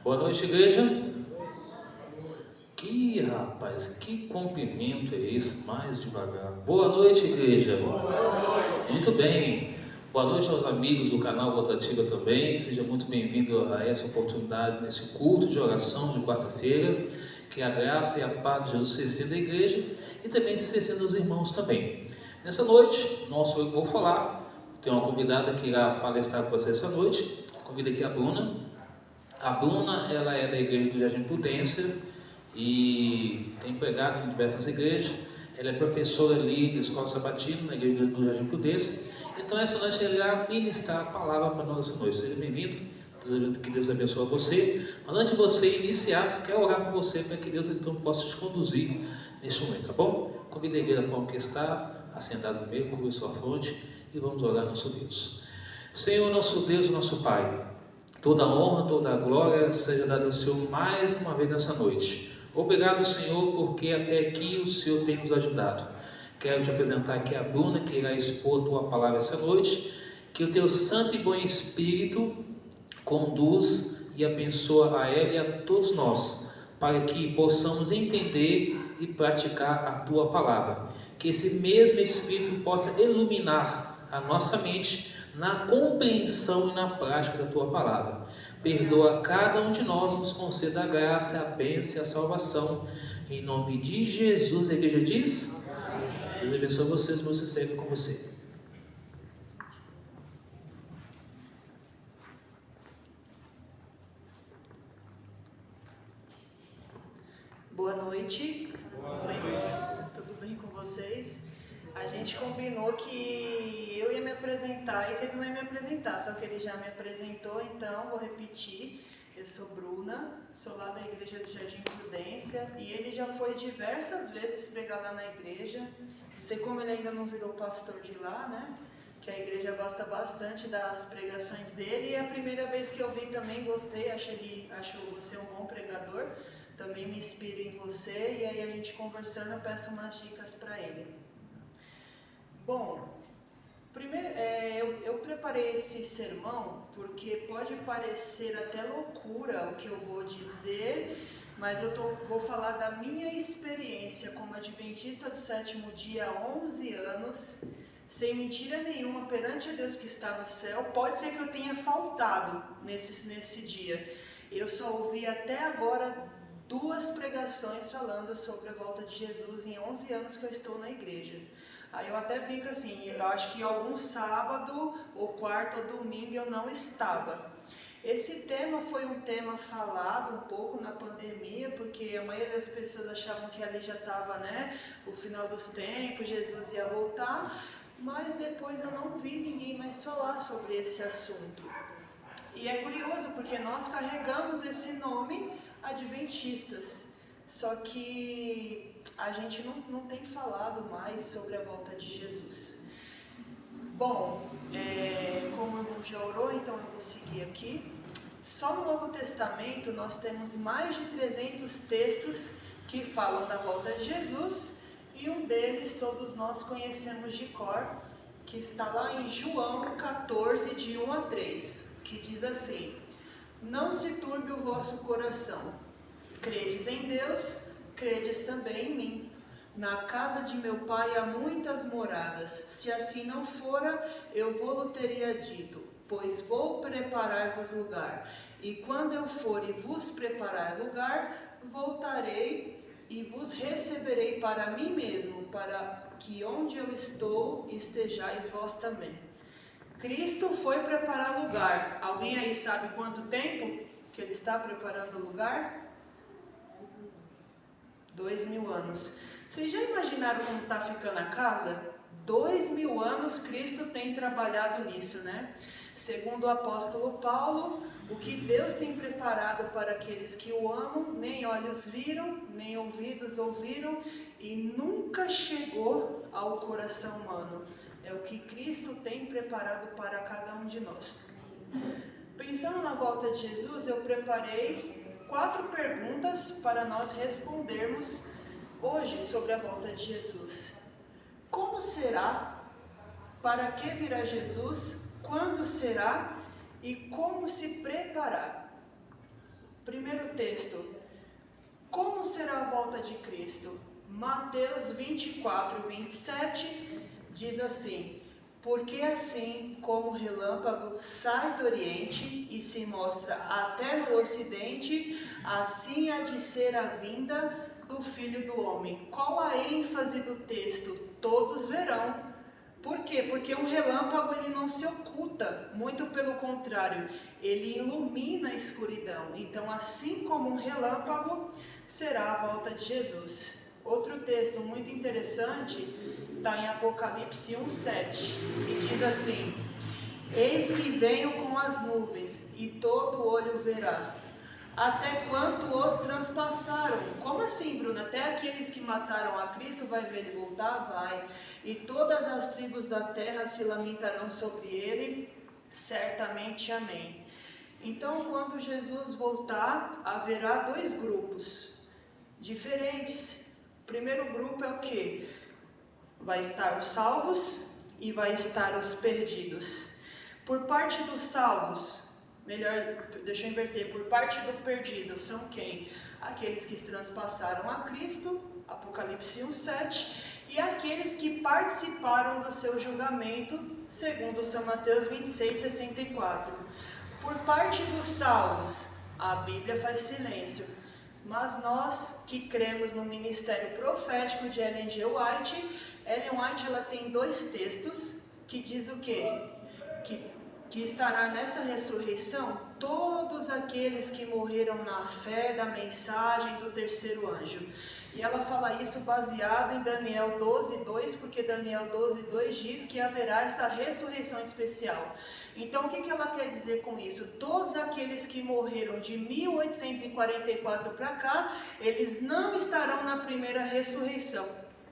Boa noite, igreja. Que rapaz, que cumprimento é esse? Mais devagar. Boa noite, igreja. Boa noite. Muito bem. Boa noite aos amigos do canal Voz Ativa também. Seja muito bem-vindo a essa oportunidade nesse culto de oração de quarta-feira. Que a graça e a paz de Jesus se estenda à igreja e também se estenda aos irmãos também. Nessa noite, não sou eu que vou falar. Tem uma convidada que irá palestrar para você essa noite. Convido aqui a Bruna. A Bruna, ela é da igreja do Jardim Prudência e tem pregado em diversas igrejas. Ela é professora ali da Escola Sabatina, na igreja do Jardim Prudência. Então essa noite ela irá ministrar a palavra para nós essa noite. Seja bem-vindo, que Deus abençoe você. Mas antes de você iniciar, quero orar por você para que Deus então possa te conduzir nesse momento, tá bom? Convido a igreja como que está, assentado no meio, cubra sua fronte e vamos orar nosso Deus. Senhor, nosso Deus, nosso Pai, toda a honra, toda a glória seja dada ao Senhor mais uma vez nessa noite. Obrigado, Senhor, porque até aqui o Senhor tem nos ajudado. Quero te apresentar aqui a Bruna, que irá expor a tua palavra essa noite. Que o teu santo e bom Espírito conduz e abençoa a ela e a todos nós, para que possamos entender e praticar a tua palavra. Que esse mesmo Espírito possa iluminar a nossa mente na compreensão e na prática da tua palavra. Perdoa cada um de nós, nos conceda a graça, a bênção e a salvação. Em nome de Jesus, a igreja diz: amém. Deus abençoe vocês, mas você segue com você. Boa noite. Boa noite. Tudo bem com vocês? A gente combinou que eu ia me apresentar e que ele não ia me apresentar, só que ele já me apresentou, então vou repetir. Eu sou Bruna, sou lá da igreja do Jardim Prudência e ele já foi diversas vezes pregar lá na igreja. Não sei como ele ainda não virou pastor de lá, né? Que a igreja gosta bastante das pregações dele e é a primeira vez que eu vi também, gostei, acho você um bom pregador. Também me inspiro em você e aí a gente conversando eu peço umas dicas para ele. Bom, primeiro, eu preparei esse sermão porque pode parecer até loucura o que eu vou dizer, mas vou falar da minha experiência como adventista do sétimo dia há 11 anos, sem mentira nenhuma, perante a Deus que está no céu. Pode ser que eu tenha faltado nesse dia. Eu só ouvi até agora 2 pregações falando sobre a volta de Jesus em 11 anos que eu estou na igreja. Aí eu até brinco assim, eu acho que algum sábado, ou quarto, ou domingo eu não estava. Esse tema foi um tema falado um pouco na pandemia, porque a maioria das pessoas achavam que ali já estava, né, o final dos tempos, Jesus ia voltar, mas depois eu não vi ninguém mais falar sobre esse assunto. E é curioso, porque nós carregamos esse nome adventistas, só que a gente não tem falado mais sobre a volta de Jesus. Bom, como o irmão já orou, então eu vou seguir aqui. Só no Novo Testamento nós temos mais de 300 textos que falam da volta de Jesus, e um deles todos nós conhecemos de cor, que está lá em João 14, de 1 a 3, que diz assim: não se turbe o vosso coração. Credes em Deus, credes também em mim. Na casa de meu pai há muitas moradas. Se assim não fora, eu vou-lo teria dito, pois vou preparar-vos lugar. E quando eu for e vos preparar lugar, voltarei e vos receberei para mim mesmo, para que onde eu estou estejais vós também. Cristo foi preparar lugar. Alguém aí sabe quanto tempo que ele está preparando lugar? 2000 anos. Vocês já imaginaram como está ficando a casa? 2000 anos Cristo tem trabalhado nisso, né? Segundo o apóstolo Paulo, o que Deus tem preparado para aqueles que o amam, nem olhos viram, nem ouvidos ouviram, e nunca chegou ao coração humano. É o que Cristo tem preparado para cada um de nós. Pensando na volta de Jesus, eu preparei 4 perguntas para nós respondermos hoje sobre a volta de Jesus. Como será? Para que virá Jesus? Quando será? E como se preparar? Primeiro texto. Como será a volta de Cristo? Mateus 24, 27 diz assim: porque assim como o relâmpago sai do Oriente e se mostra até no Ocidente, assim há de ser a vinda do Filho do Homem. Qual a ênfase do texto? Todos verão. Por quê? Porque um relâmpago ele não se oculta, muito pelo contrário, ele ilumina a escuridão. Então, assim como um relâmpago, será a volta de Jesus. Outro texto muito interessante está em Apocalipse 1:7, que diz assim: eis que venho com as nuvens, e todo olho verá, até quanto os transpassaram. Como assim, Bruna? Até aqueles que mataram a Cristo vai ver ele voltar? Vai. E todas as tribos da terra se lamentarão sobre ele, certamente, amém. Então, quando Jesus voltar, haverá dois grupos diferentes. O primeiro grupo é o quê? Vai estar os salvos e vai estar os perdidos. Por parte dos salvos, melhor, deixa eu inverter, por parte do perdido são quem? Aqueles que transpassaram a Cristo, Apocalipse 1:7, e aqueles que participaram do seu julgamento, segundo São Mateus 26:64. Por parte dos salvos, a Bíblia faz silêncio, mas nós que cremos no ministério profético de Ellen G. White, ela tem dois textos que diz o quê? Que estará nessa ressurreição todos aqueles que morreram na fé da mensagem do terceiro anjo. E ela fala isso baseado em Daniel 12:2, porque Daniel 12:2 diz que haverá essa ressurreição especial. Então, o que ela quer dizer com isso? Todos aqueles que morreram de 1844 para cá, eles não estarão na primeira ressurreição,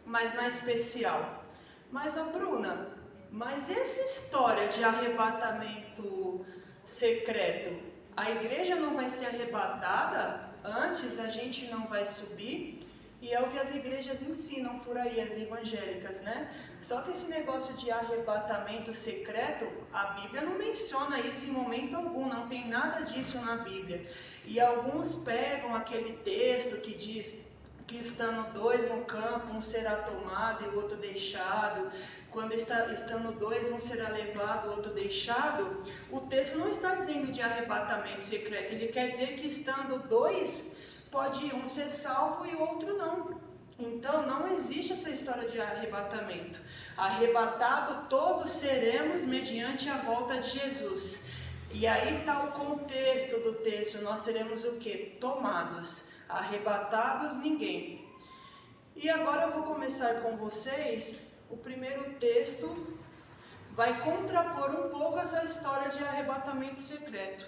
mas na especial. Mas, Bruna, mas essa história de arrebatamento secreto, a igreja não vai ser arrebatada? Antes a gente não vai subir? E é o que as igrejas ensinam por aí, as evangélicas, né? Só que esse negócio de arrebatamento secreto, a Bíblia não menciona isso em momento algum, não tem nada disso na Bíblia. E alguns pegam aquele texto que diz que estando dois no campo, um será tomado e o outro deixado. Quando estando dois, um será levado, o outro deixado. O texto não está dizendo de arrebatamento secreto, ele quer dizer que estando dois, pode um ser salvo e o outro não. Então não existe essa história de arrebatamento. Arrebatado todos seremos mediante a volta de Jesus. E aí está o contexto do texto, nós seremos o quê? Tomados. Arrebatados, ninguém. E agora eu vou começar com vocês. O primeiro texto vai contrapor um pouco essa história de arrebatamento secreto.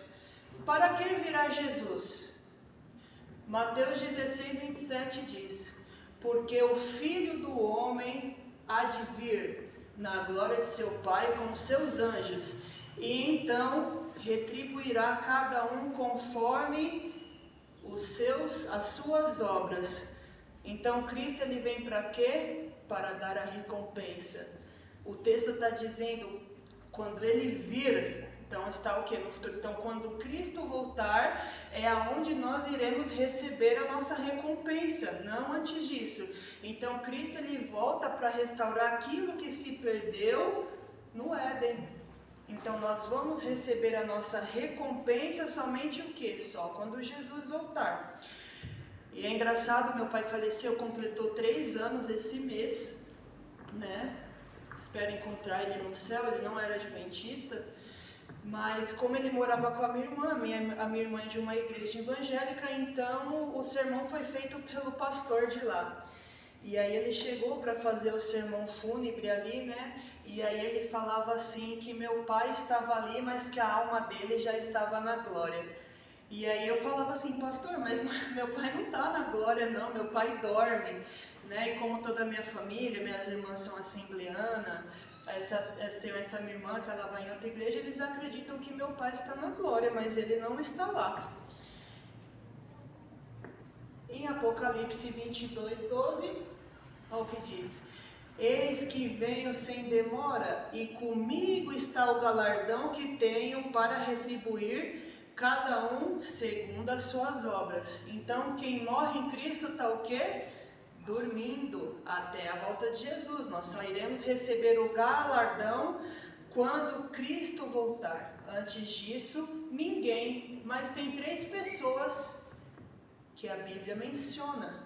Para que virá Jesus? Mateus 16:27 diz: porque o Filho do Homem há de vir na glória de seu Pai com seus anjos, e então retribuirá cada um conforme as suas obras. Então Cristo ele vem para quê? Para dar a recompensa. O texto está dizendo, quando ele vir, então está o que no futuro? Então quando Cristo voltar, é aonde nós iremos receber a nossa recompensa, não antes disso. Então Cristo ele volta para restaurar aquilo que se perdeu no Éden. Então nós vamos receber a nossa recompensa somente o quê? Só quando Jesus voltar. E é engraçado, meu pai faleceu, completou 3 anos esse mês, né? Espero encontrar ele no céu, ele não era adventista, mas como ele morava com a minha irmã, a minha irmã é de uma igreja evangélica, então o sermão foi feito pelo pastor de lá. E aí ele chegou para fazer o sermão fúnebre ali, né? E aí ele falava assim, que meu pai estava ali, mas que a alma dele já estava na glória. E aí eu falava assim, pastor, mas meu pai não está na glória não, meu pai dorme, né? E como toda a minha família, minhas irmãs são assembleanas, tenho essa minha irmã que ela vai em outra igreja, eles acreditam que meu pai está na glória, mas ele não está lá. Em Apocalipse 22:12, olha o que diz: eis que venho sem demora, e comigo está o galardão que tenho para retribuir cada um segundo as suas obras. Então, quem morre em Cristo está o quê? Dormindo até a volta de Jesus. Nós só iremos receber o galardão quando Cristo voltar. Antes disso, ninguém. Mas tem 3 pessoas que a Bíblia menciona.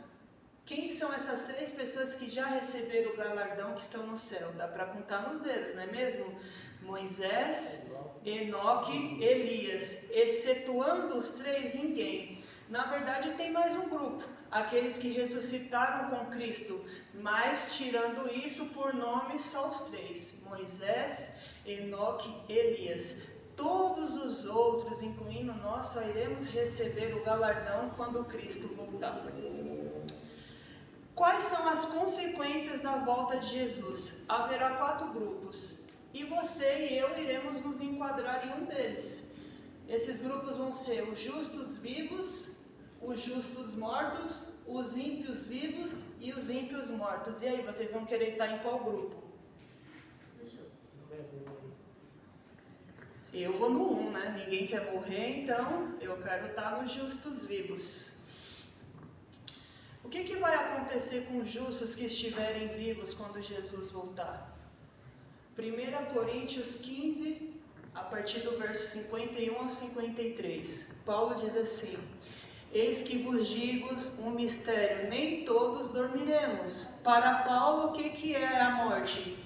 Quem são essas 3 pessoas que já receberam o galardão, que estão no céu? Dá para contar nos dedos, não é mesmo? Moisés, Enoque, Elias. Excetuando os 3, ninguém. Na verdade, tem mais um grupo. Aqueles que ressuscitaram com Cristo. Mas, tirando isso, por nome, só os 3. Moisés, Enoque, Elias. Todos os outros, incluindo nós, só iremos receber o galardão quando Cristo voltar. Quais são as consequências da volta de Jesus? Haverá 4 grupos. E você e eu iremos nos enquadrar em um deles. Esses grupos vão ser os justos vivos, os justos mortos, os ímpios vivos e os ímpios mortos. E aí, vocês vão querer estar em qual grupo? Eu vou no 1, né? Ninguém quer morrer, então eu quero estar nos justos vivos. O que vai acontecer com os justos que estiverem vivos quando Jesus voltar? 1 Coríntios 15, a partir do verso 51 ao 53. Paulo diz assim: eis que vos digo um mistério, nem todos dormiremos. Para Paulo, o que é a morte?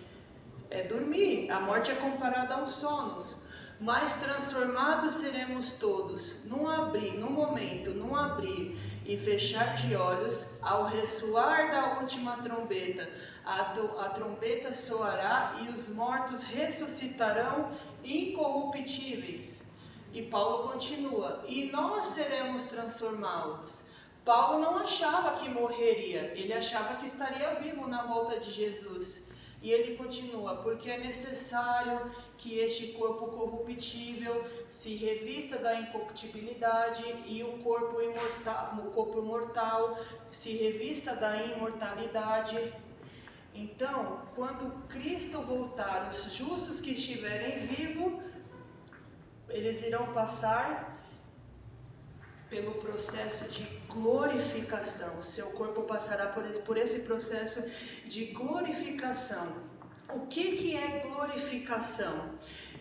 É dormir. A morte é comparada ao sono. Mas transformados seremos todos, num abrir e fechar de olhos, ao ressoar da última trombeta. A trombeta soará e os mortos ressuscitarão incorruptíveis. E Paulo continua: e nós seremos transformados. Paulo não achava que morreria, ele achava que estaria vivo na volta de Jesus. E ele continua: porque é necessário que este corpo corruptível se revista da incorruptibilidade e o corpo mortal se revista da imortalidade. Então, quando Cristo voltar, os justos que estiverem vivos, eles irão passar pelo processo de glorificação. O seu corpo passará por esse processo de glorificação. O que é glorificação?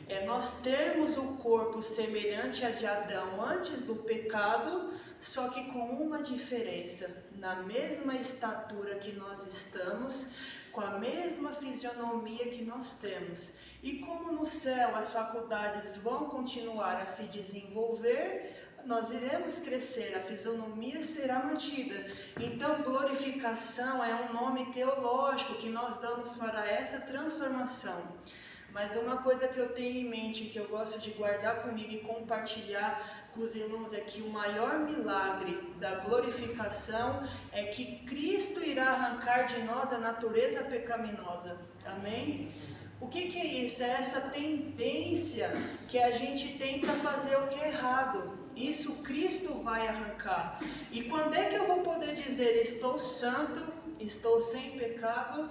É nós termos o corpo semelhante a de Adão antes do pecado, só que com uma diferença: na mesma estatura que nós estamos, com a mesma fisionomia que nós temos. E como no céu as faculdades vão continuar a se desenvolver, nós iremos crescer, a fisionomia será mantida. Então, glorificação é um nome teológico que nós damos para essa transformação. Mas uma coisa que eu tenho em mente, que eu gosto de guardar comigo e compartilhar com os irmãos, é que o maior milagre da glorificação é que Cristo irá arrancar de nós a natureza pecaminosa. Amém? O que é isso? É essa tendência que a gente tenta fazer o que é errado. Isso Cristo vai arrancar. E quando é que eu vou poder dizer estou santo, estou sem pecado?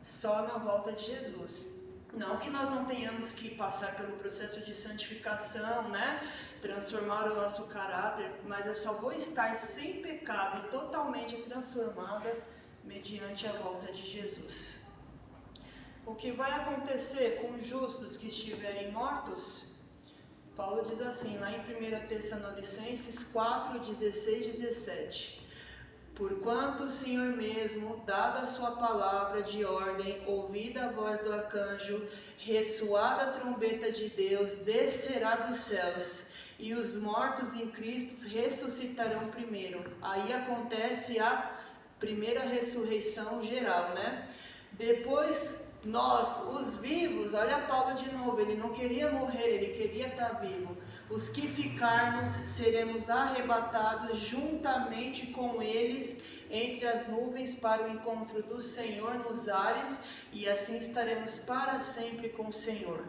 Só na volta de Jesus. Não que nós não tenhamos que passar pelo processo de santificação, né? Transformar o nosso caráter, mas eu só vou estar sem pecado e totalmente transformada mediante a volta de Jesus. O que vai acontecer com os justos que estiverem mortos? Paulo diz assim, lá em 1 Tessalonicenses 4, 16 e 17. Porquanto o Senhor mesmo, dada a sua palavra de ordem, ouvida a voz do arcanjo, ressoada a trombeta de Deus, descerá dos céus, e os mortos em Cristo ressuscitarão primeiro. Aí acontece a primeira ressurreição geral, né? Depois nós, os vivos, olha Paulo de novo, ele não queria morrer, ele queria estar vivo. Os que ficarmos seremos arrebatados juntamente com eles entre as nuvens para o encontro do Senhor nos ares, e assim estaremos para sempre com o Senhor.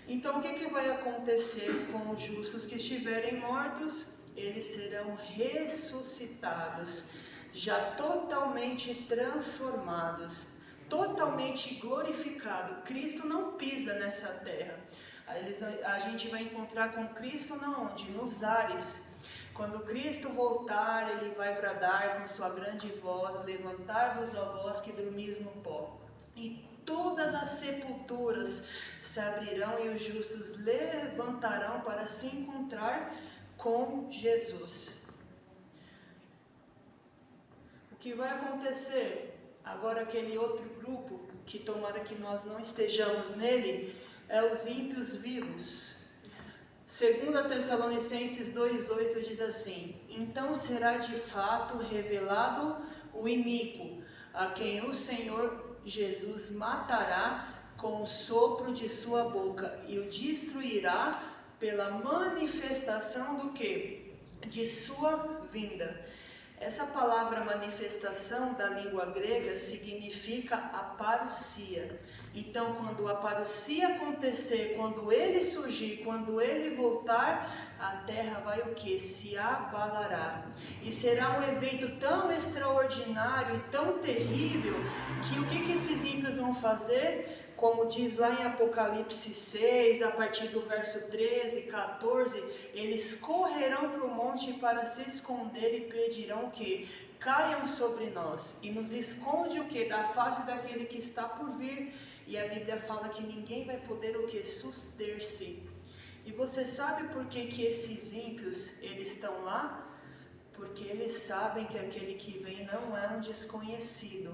Então o que vai acontecer com os justos que estiverem mortos? Eles serão ressuscitados, já totalmente transformados, totalmente glorificado. Cristo não pisa nessa terra. A gente vai encontrar com Cristo na onde? Nos ares. Quando Cristo voltar, Ele vai bradar com sua grande voz: levantai-vos, ó vós que dormis no pó. E todas as sepulturas se abrirão e os justos levantarão para se encontrar com Jesus. O que vai acontecer? Agora aquele outro grupo, que tomara que nós não estejamos nele, é os ímpios vivos. 2 Tessalonicenses 2,8 diz assim: então será de fato revelado o iníquo, a quem o Senhor Jesus matará com o sopro de sua boca e o destruirá pela manifestação do quê? De sua vinda. Essa palavra manifestação da língua grega significa aparucia. Então, quando a parucia acontecer, quando ele surgir, quando ele voltar, a terra vai o que? Se abalará. E será um evento tão extraordinário e tão terrível que o que esses ímpios vão fazer? Como diz lá em Apocalipse 6, a partir do verso 13, 14, eles correrão para o monte para se esconder e pedirão o que? Caiam sobre nós e nos esconde o que? Da face daquele que está por vir. E a Bíblia fala que ninguém vai poder o que? Suster-se. E você sabe por que esses ímpios, eles estão lá? Porque eles sabem que aquele que vem não é um desconhecido.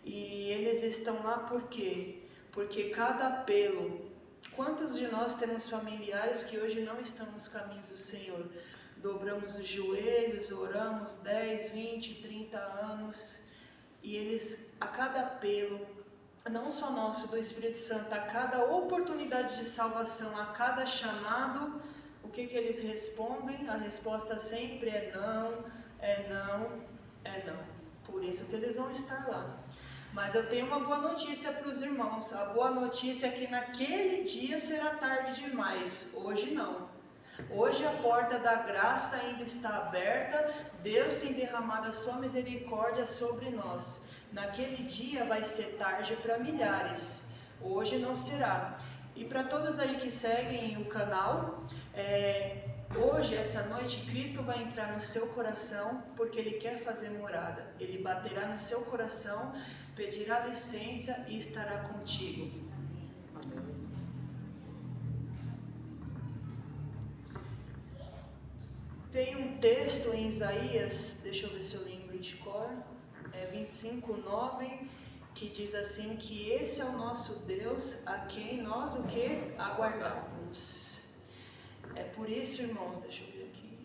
E eles estão lá por quê? Porque cada apelo, quantos de nós temos familiares que hoje não estão nos caminhos do Senhor? Dobramos os joelhos, oramos 10, 20, 30 anos, e eles, a cada apelo, não só nosso, do Espírito Santo, a cada oportunidade de salvação, a cada chamado, o que eles respondem? A resposta sempre é não, é não, é não. Por isso que eles vão estar lá. Mas eu tenho uma boa notícia para os irmãos. A boa notícia é que naquele dia será tarde demais. Hoje não. Hoje a porta da graça ainda está aberta. Deus tem derramado a sua misericórdia sobre nós. Naquele dia vai ser tarde para milhares. Hoje não será. E para todos aí que seguem o canal, hoje, essa noite, Cristo vai entrar no seu coração, porque Ele quer fazer morada. Ele baterá no seu coração, pedirá licença e estará contigo. Tem um texto em Isaías, deixa eu ver se eu lembro de cor, 25:9, que diz assim, que esse é o nosso Deus, a quem nós o que? Aguardávamos. É por isso, irmãos, deixa eu ver aqui.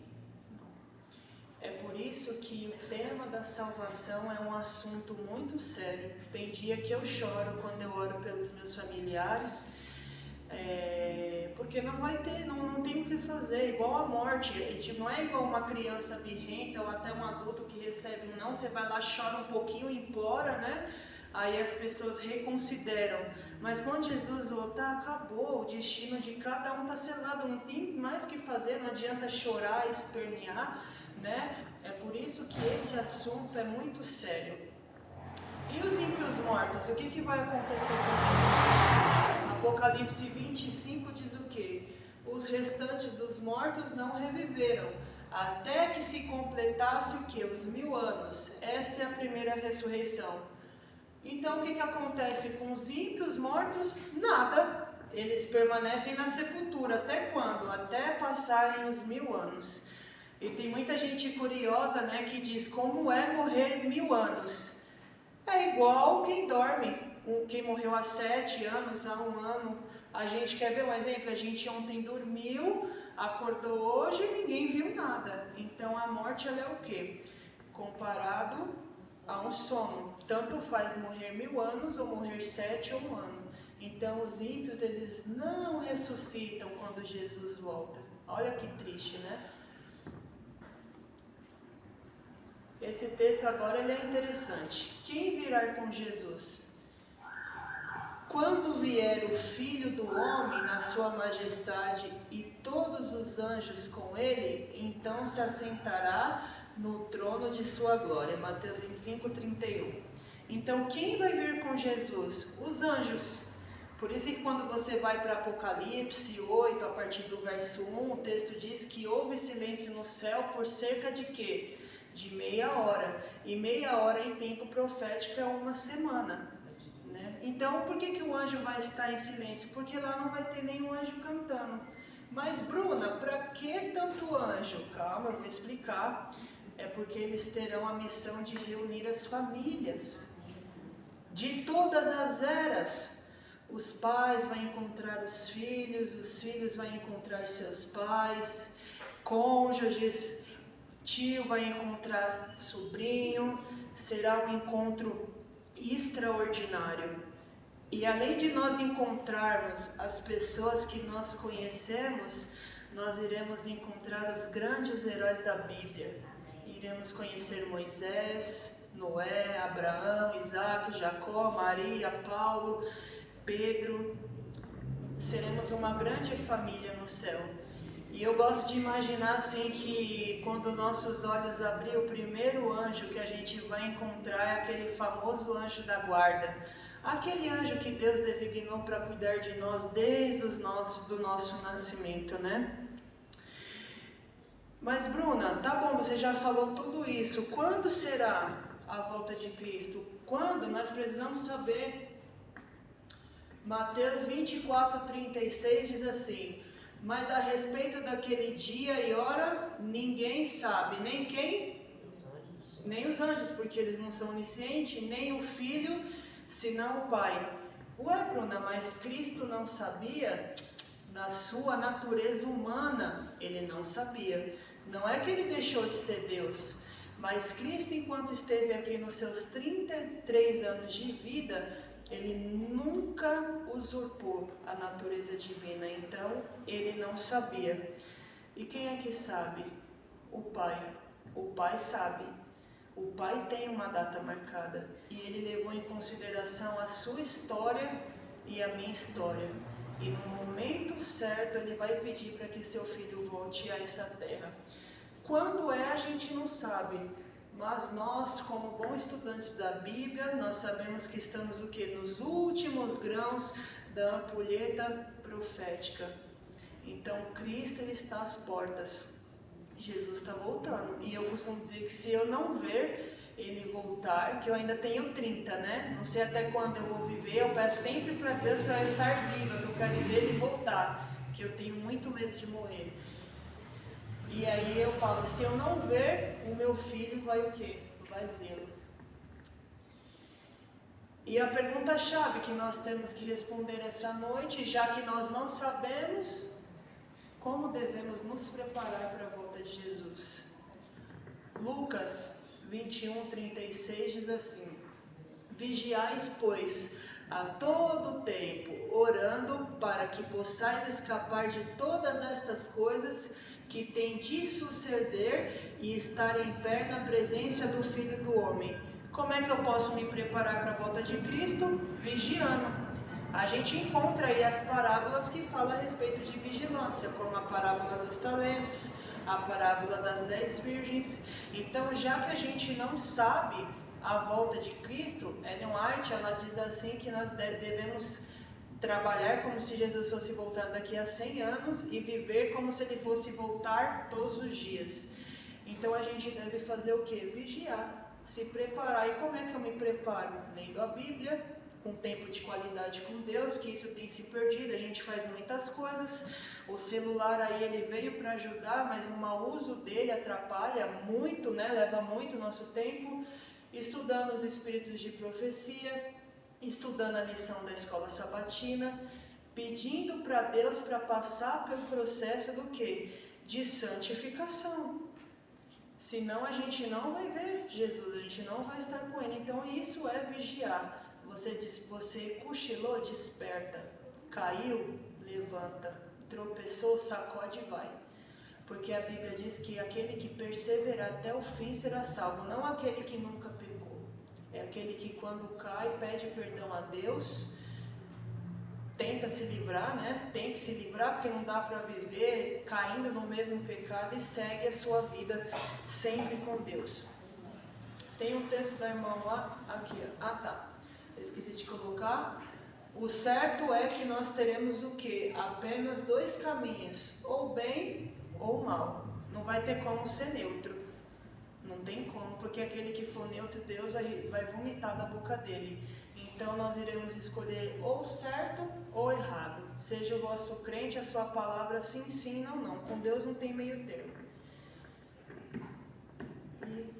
É por isso que o tema da salvação é um assunto muito sério. Tem dia que eu choro quando eu oro pelos meus familiares, porque não vai ter, não tem o que fazer. Igual a morte, não é igual uma criança birrenta ou até um adulto que recebe um não, você vai lá, chora um pouquinho, implora, né? Aí as pessoas reconsideram. Mas quando Jesus voltar, acabou. O destino de cada um está selado. Não tem mais o que fazer. Não adianta chorar, espernear, né? É por isso que esse assunto é muito sério. E os ímpios mortos? O que vai acontecer com eles? Apocalipse 25 diz o quê? Os restantes dos mortos não reviveram, até que se completasse o quê? Os 1000 anos. Essa é a primeira ressurreição. Então, o que acontece com os ímpios mortos? Nada. Eles permanecem na sepultura. Até quando? Até passarem os 1000 anos. E tem muita gente curiosa, né, que diz, como é morrer 1000 anos? É igual quem dorme. Quem morreu há 7 anos, há 1 ano. A gente quer ver um exemplo? A gente ontem dormiu, acordou hoje e ninguém viu nada. Então, a morte, ela é o quê? Comparado a um sono. Tanto faz morrer 1000 anos ou morrer 7 ou 1 ano. Então os ímpios, eles não ressuscitam quando Jesus volta. Olha que triste, né? Esse texto agora ele é interessante. Quem virá com Jesus? Quando vier o Filho do Homem na sua majestade e todos os anjos com ele, então se assentará no trono de sua glória. Mateus 25:31. Então, quem vai vir com Jesus? Os anjos. Por isso que quando você vai para Apocalipse 8, a partir do verso 1, o texto diz que houve silêncio no céu por cerca de quê? De meia hora. E meia hora em tempo profético é uma semana. Né? Então, por que o anjo vai estar em silêncio? Porque lá não vai ter nenhum anjo cantando. Mas, Bruna, para que tanto anjo? Calma, eu vou explicar. É porque eles terão a missão de reunir as famílias de todas as eras. Os pais vão encontrar os filhos vão encontrar seus pais, cônjuges, tio vai encontrar sobrinho, será um encontro extraordinário. E além de nós encontrarmos as pessoas que nós conhecemos, nós iremos encontrar os grandes heróis da Bíblia. Iremos conhecer Moisés, Noé, Abraão, Isaac, Jacó, Maria, Paulo, Pedro. Seremos uma grande família no céu. E eu gosto de imaginar assim que quando nossos olhos abrir, o primeiro anjo que a gente vai encontrar é aquele famoso anjo da guarda. Aquele anjo que Deus designou para cuidar de nós desde do nosso nascimento, né? Mas Bruna, tá bom, você já falou tudo isso. Quando será a volta de Cristo? Quando? Nós precisamos saber. Mateus 24:36 diz assim: mas a respeito daquele dia e hora, ninguém sabe, nem quem? Nem os anjos, porque eles não são oniscientes, nem o Filho, senão o Pai. Ué, Bruna, mas Cristo não sabia? Na sua natureza humana, ele não sabia. Não é que ele deixou de ser Deus, mas Cristo, enquanto esteve aqui nos seus 33 anos de vida, ele nunca usurpou a natureza divina, então ele não sabia. E quem é que sabe? O Pai. O Pai sabe. O Pai tem uma data marcada e ele levou em consideração a sua história e a minha história. E no momento certo ele vai pedir para que seu filho volte a essa terra. Quando é, a gente não sabe. Mas nós, como bons estudantes da Bíblia, nós sabemos que estamos o quê? Nos últimos grãos da ampulheta profética. Então, Cristo ele está às portas. Jesus está voltando. E eu costumo dizer que se eu não ver ele voltar, que eu ainda tenho 30, né? Não sei até quando eu vou viver, eu peço sempre para Deus para eu estar viva, que eu quero ver ele voltar, que eu tenho muito medo de morrer. E aí eu falo, se eu não ver, o meu filho vai o quê? Vai vê-lo. E a pergunta-chave que nós temos que responder essa noite, já que nós não sabemos, como devemos nos preparar para a volta de Jesus? Lucas 21:36 diz assim: vigiais, pois, a todo tempo, orando para que possais escapar de todas estas coisas que tem de suceder e estar em pé na presença do Filho do Homem. Como é que eu posso me preparar para a volta de Cristo? Vigiando. A gente encontra aí as parábolas que falam a respeito de vigilância, como a parábola dos talentos, a parábola das 10 virgens. Então, já que a gente não sabe a volta de Cristo, Ellen White, ela diz assim que nós devemos trabalhar como se Jesus fosse voltar daqui a 100 anos e viver como se ele fosse voltar todos os dias. Então a gente deve fazer o quê? Vigiar, se preparar. E como é que eu me preparo? Lendo a Bíblia, com tempo de qualidade com Deus, que isso tem se perdido, a gente faz muitas coisas. O celular aí ele veio para ajudar, mas o mau uso dele atrapalha muito, né? Leva muito nosso tempo. Estudando os espíritos de profecia, estudando a lição da escola sabatina, pedindo para Deus para passar pelo processo do quê? De santificação. Senão a gente não vai ver Jesus, a gente não vai estar com Ele. Então isso é vigiar. Você cochilou, desperta. Caiu, levanta. Tropeçou, sacode e vai. Porque a Bíblia diz que aquele que perseverar até o fim será salvo, não aquele que nunca pecou. É aquele que quando cai pede perdão a Deus, tenta se livrar, né? Tem que se livrar porque não dá para viver caindo no mesmo pecado e segue a sua vida sempre com Deus. Tem um texto da irmã lá, aqui, ó. Ah tá, eu esqueci de colocar. O certo é que nós teremos o quê? Apenas dois caminhos, ou bem ou mal. Não vai ter como ser neutro. Não tem como, porque aquele que for neutro, Deus vai vomitar da boca dele. Então nós iremos escolher ou certo ou errado. Seja o vosso crente, a sua palavra sim, sim, não, não. Com Deus não tem meio termo. E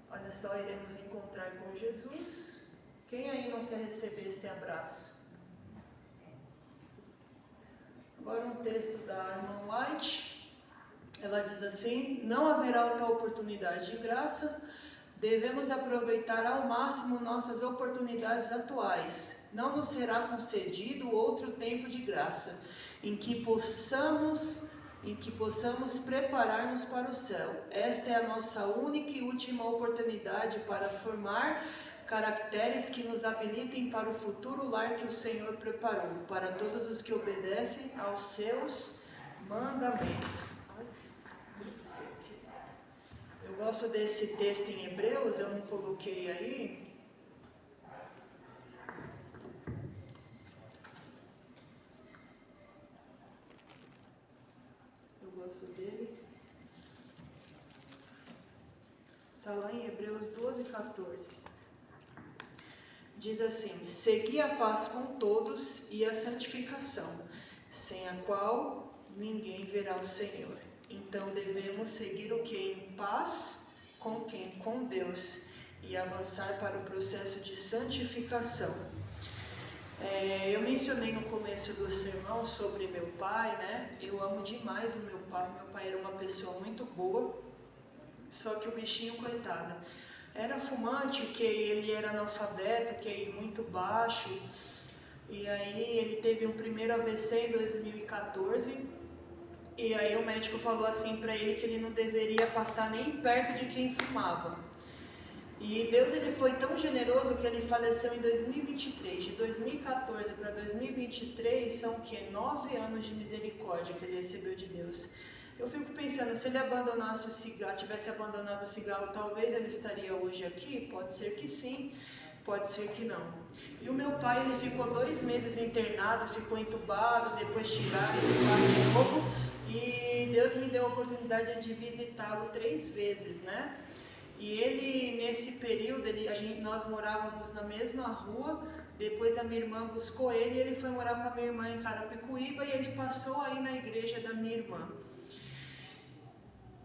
olha só, iremos encontrar com Jesus. Quem aí não quer receber esse abraço? Agora um texto da irmã White. Ela diz assim: não haverá outra oportunidade de graça. Devemos aproveitar ao máximo nossas oportunidades atuais. Não nos será concedido outro tempo de graça, em que possamos preparar-nos para o céu. Esta é a nossa única e última oportunidade para formar caracteres que nos habilitem para o futuro lar que o Senhor preparou, para todos os que obedecem aos seus mandamentos. Eu gosto desse texto em Hebreus, eu não coloquei aí. Eu gosto dele. Está lá em Hebreus 12, 14. Diz assim: segui a paz com todos e a santificação, sem a qual ninguém verá o Senhor. Então devemos seguir o que? Em paz com quem? Com Deus, e avançar para o processo de santificação. Eu mencionei no começo do sermão sobre meu pai, né? Eu amo demais o meu pai. Meu pai era uma pessoa muito boa, só que o bichinho, coitado, era fumante, que ele era analfabeto, que muito baixo. E aí ele teve um primeiro AVC em 2014. E aí o médico falou assim para ele que ele não deveria passar nem perto de quem fumava. E Deus, ele foi tão generoso que ele faleceu em 2023. De 2014 para 2023 são o quê? 9 anos de misericórdia que ele recebeu de Deus. Eu fico pensando, se ele abandonasse o cigarro, tivesse abandonado o cigarro, talvez ele estaria hoje aqui? Pode ser que sim, pode ser que não. E o meu pai, ele ficou 2 meses internado, ficou entubado, depois tiraram, entubaram de novo. E Deus me deu a oportunidade de visitá-lo 3 vezes, né? E ele, nesse período, nós morávamos na mesma rua. Depois a minha irmã buscou ele e ele foi morar com a minha irmã em Carapicuíba. E ele passou aí na igreja da minha irmã.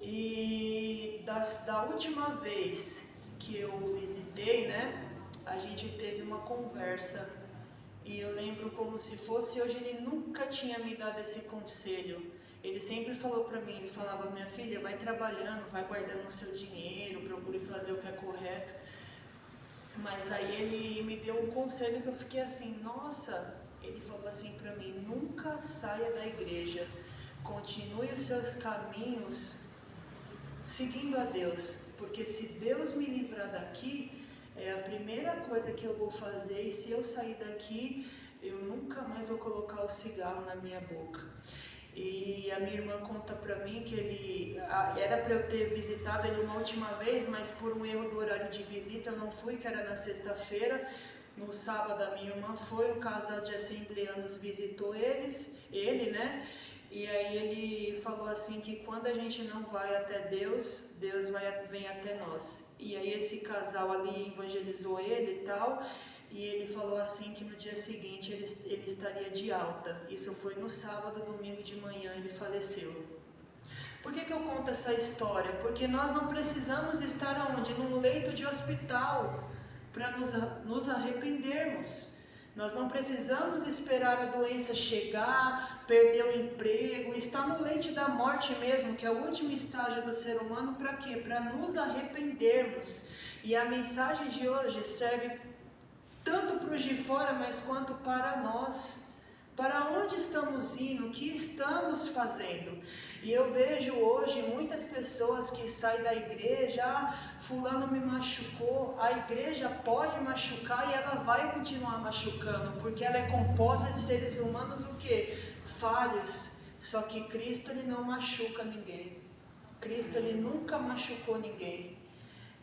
E da última vez que eu visitei, né? A gente teve uma conversa. E eu lembro como se fosse hoje, ele nunca tinha me dado esse conselho. Ele sempre falou para mim, ele falava: minha filha, vai trabalhando, vai guardando o seu dinheiro, procure fazer o que é correto. Mas aí ele me deu um conselho que eu fiquei assim, nossa. Ele falou assim para mim: nunca saia da igreja, continue os seus caminhos seguindo a Deus, porque se Deus me livrar daqui, é a primeira coisa que eu vou fazer, e se eu sair daqui, eu nunca mais vou colocar o cigarro na minha boca. E a minha irmã conta pra mim que ele era para eu ter visitado ele uma última vez, mas por um erro do horário de visita eu não fui, que era na sexta-feira. No sábado a minha irmã foi, um casal de assembleanos visitou ele, né? E aí ele falou assim que quando a gente não vai até Deus, Deus vem até nós. E aí esse casal ali evangelizou ele e tal. E ele falou assim que no dia seguinte ele estaria de alta. Isso foi no sábado, domingo de manhã ele faleceu. Por que eu conto essa história? Porque nós não precisamos estar onde? Num leito de hospital para nos arrependermos. Nós não precisamos esperar a doença chegar, perder o emprego, estar no leito da morte mesmo, que é o último estágio do ser humano. Para quê? Para nos arrependermos. E a mensagem de hoje serve tanto para os de fora, mas quanto para nós. Para onde estamos indo? O que estamos fazendo? E eu vejo hoje muitas pessoas que saem da igreja: fulano me machucou. A igreja pode machucar e ela vai continuar machucando, porque ela é composta de seres humanos o quê? Falhos. Só que Cristo, ele não machuca ninguém. Cristo, ele nunca machucou ninguém.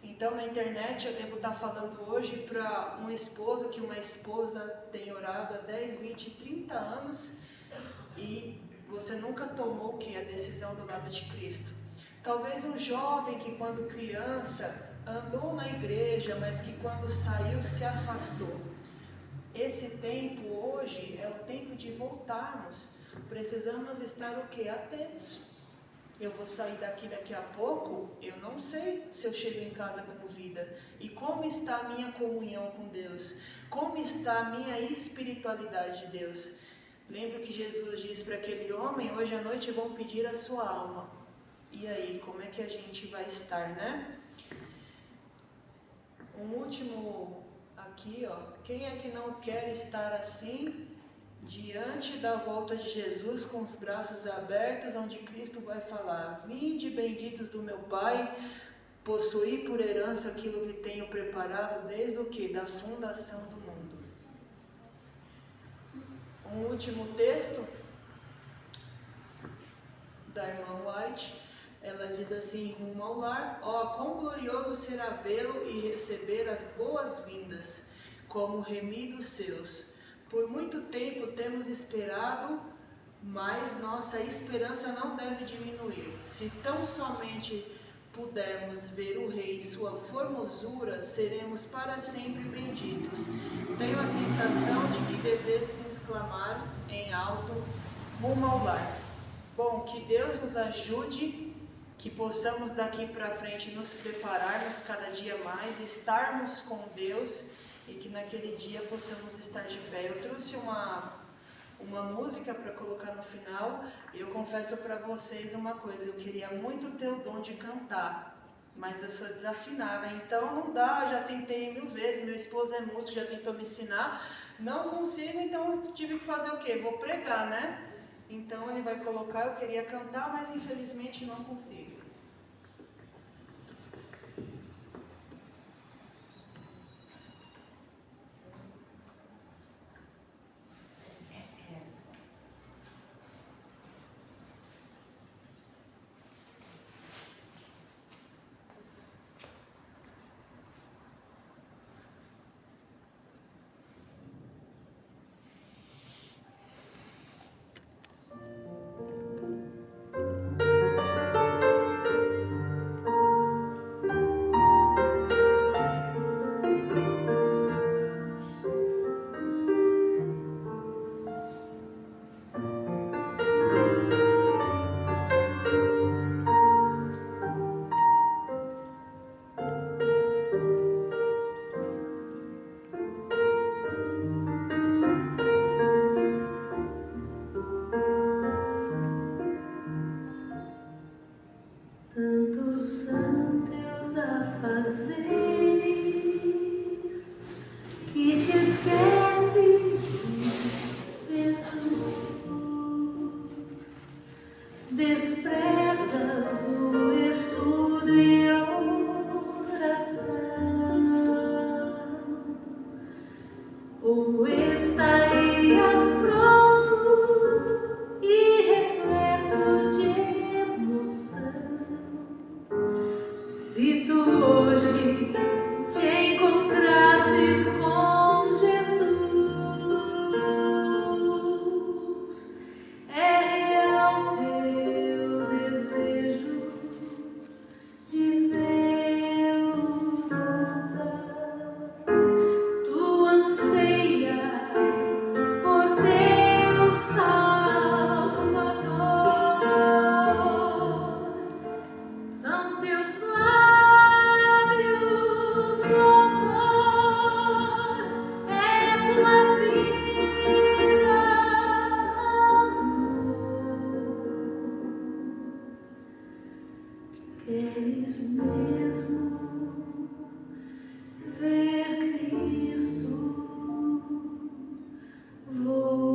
Então, na internet, eu devo estar falando hoje para um esposo que uma esposa tem orado há 10, 20, 30 anos e você nunca tomou o que? A decisão do lado de Cristo. Talvez um jovem que quando criança andou na igreja, mas que quando saiu se afastou. Esse tempo hoje é o tempo de voltarmos. Precisamos estar o quê? Atentos. Eu vou sair daqui a pouco, eu não sei se eu chego em casa com vida. E como está a minha comunhão com Deus? Como está a minha espiritualidade de Deus? Lembra que Jesus disse para aquele homem, hoje à noite vão pedir a sua alma. E aí, como é que a gente vai estar, né? Um último aqui, ó. Quem é que não quer estar assim, diante da volta de Jesus, com os braços abertos, onde Cristo vai falar: vinde benditos do meu Pai, possuí por herança aquilo que tenho preparado desde o que? Da fundação do mundo. Um último texto da irmã White, ela diz assim: rumo ao lar, ó, quão glorioso será vê-lo e receber as boas-vindas, como remidos seus. Por muito tempo temos esperado, mas nossa esperança não deve diminuir. Se tão somente pudermos ver o Rei e sua formosura, seremos para sempre benditos. Tenho a sensação de que devesse exclamar em alto, rumo ao lar. Bom, que Deus nos ajude, que possamos daqui para frente nos prepararmos cada dia mais, estarmos com Deus e que naquele dia possamos estar de pé. Eu trouxe uma música para colocar no final e eu confesso para vocês uma coisa: eu queria muito ter o dom de cantar, mas eu sou desafinada, então não dá. Já tentei 1000 vezes, meu esposo é músico, já tentou me ensinar, não consigo, então tive que fazer o quê? Vou pregar, né? Então ele vai colocar, eu queria cantar, mas infelizmente não consigo. Tantos são teus afazeres que te esquece de Jesus. Desprezas o estudo e a oração, ou estarias pronto e repleto de emoção, se tu hoje te encontrasses com Jesus. É real teu desejo de vê-lo voltar. Tu anseias por teu Salvador. São teus lábios louvor, é tua vida amor. Queres mesmo ver Cristo voltar?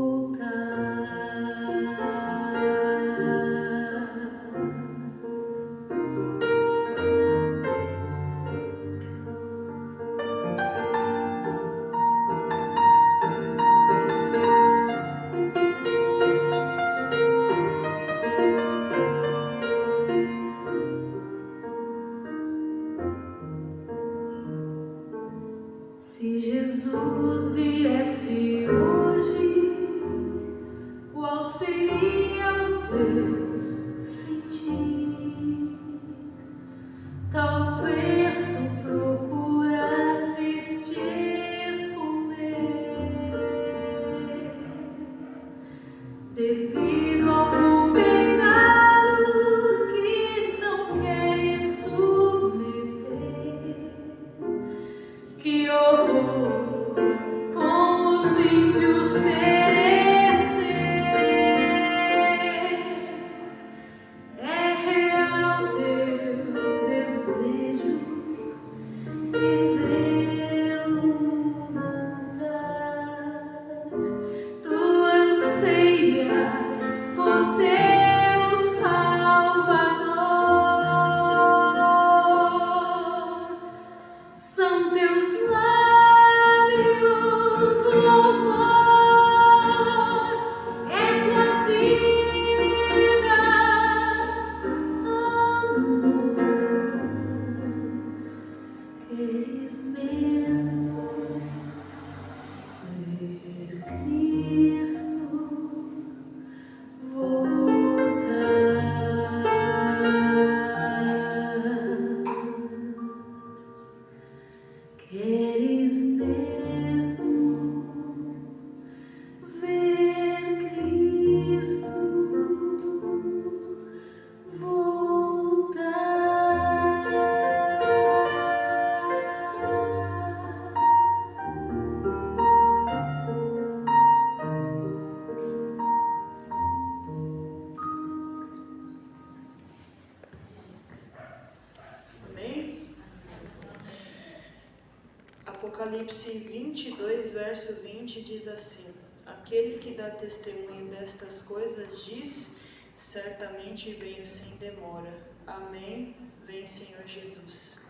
Apocalipse 22, verso 20 diz assim: aquele que dá testemunho destas coisas diz: certamente venho sem demora. Amém. Vem, Senhor Jesus.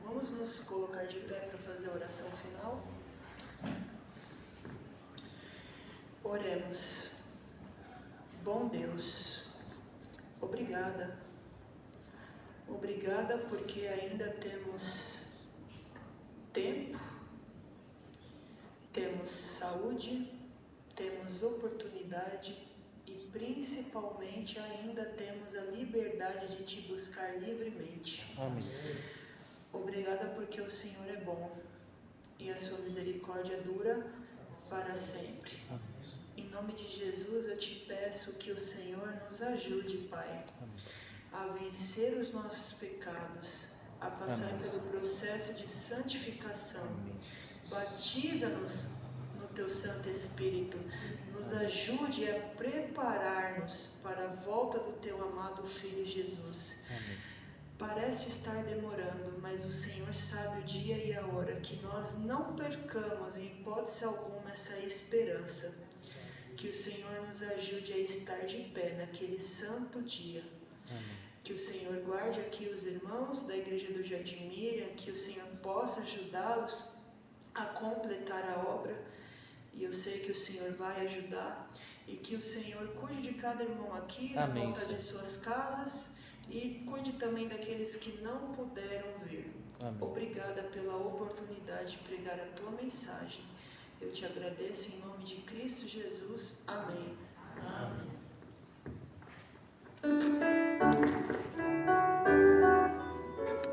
Vamos nos colocar de pé para fazer a oração final? Oremos. Bom Deus, obrigada. Obrigada porque ainda temos tempo, temos saúde, temos oportunidade e principalmente ainda temos a liberdade de te buscar livremente. Amém. Obrigada porque o Senhor é bom e a sua misericórdia dura para sempre. Em nome de Jesus eu te peço que o Senhor nos ajude, Pai, a vencer os nossos pecados, a passar pelo processo de santificação. Batiza-nos no teu Santo Espírito, nos ajude a preparar-nos para a volta do teu amado Filho Jesus. Parece estar demorando, mas o Senhor sabe o dia e a hora. Que nós não percamos em hipótese alguma essa esperança. Que o Senhor nos ajude a estar de pé naquele santo dia. Que o Senhor guarde aqui os irmãos da Igreja do Jardim Miriam, que o Senhor possa ajudá-los a completar a obra. E eu sei que o Senhor vai ajudar. E que o Senhor cuide de cada irmão aqui, na volta de suas casas. E cuide também daqueles que não puderam vir. Amém. Obrigada pela oportunidade de pregar a tua mensagem. Eu te agradeço em nome de Cristo Jesus. Amém. Amém.